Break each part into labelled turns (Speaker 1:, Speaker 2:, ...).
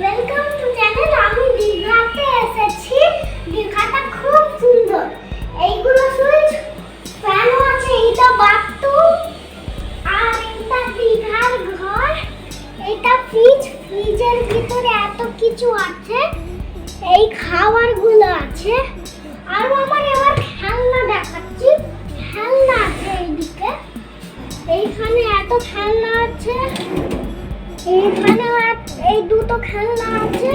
Speaker 1: Welcome to channel. আমি দীঘাতে এসেছি। দীঘাটা খুব সুন্দর। এইগুলো সুইচ ফ্যানও আছে, এইটা বাথরুম, আর এইটা দীঘার ঘর, এইটা ফ্রিজের ভিতরে এত কিছু আছে, এই খাবারগুলো আছে। আর আমার এবার খেলনা দেখাচ্ছি। খেলনা আছে এইদিকে, এইখানে এত খেলনা আছে, এইখানে এই দুটো খেলনা আছে,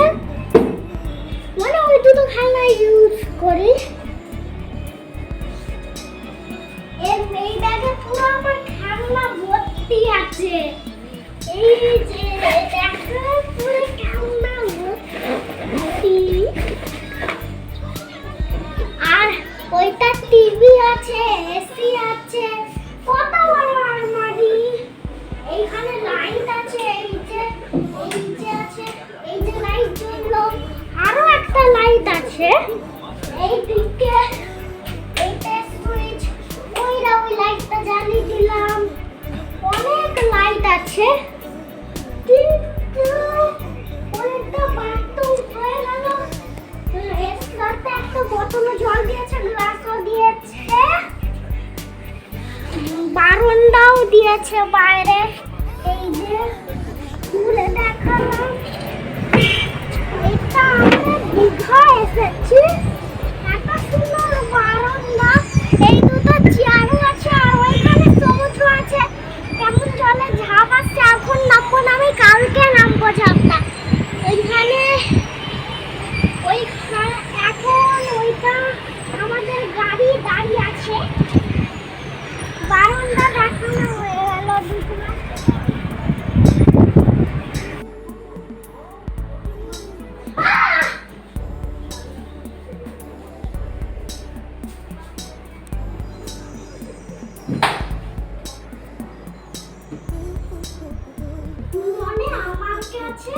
Speaker 1: মানে ওই দুটো খেলনা ইউজ করি। এই ব্যাগে পুরো আমার খেলনা ভর্তি আছে। এই যে দেখো পুরো খেলনা ভর্তি। আর ওইটা টিভি আছে, এসি আছে, কত বড় আলমারি। এইখানে লাইট আছে, এই যে আছে, এই যে লাইট জ্বললো, আরো একটা লাইট আছে এইদিকে। এইটা সুইচ, ওই লাইটটা জ্বালিয়ে দিলাম। অনেক লাইট আছে, কিন্তু অনেকটা বাথরুম হয়ে গেল। এক্সট্রাতে একটা বোতলে জল দিয়েছে, গ্লাসও দিয়েছে, বারান্দাও দিয়েছে বাইরে। এই যে ঘুরে দেখালাম। এটা আমরা দীঘা এসেছি। এত সুন্দর বারান্দা, এই দুটো চেয়ারও আছে, আর ওইখানে সমুদ্র আছে। কেমন জলে ঝাঁপ আসছে, এখন নামবো না, আমি কালকে নামবো ঝাঁপটা। ওইখানে এখন ওইটা আমাদের গাড়ি দাঁড়িয়ে আছে। বারান্দা দেখানো হয়ে গেল দুটো। মনে আমার কাছে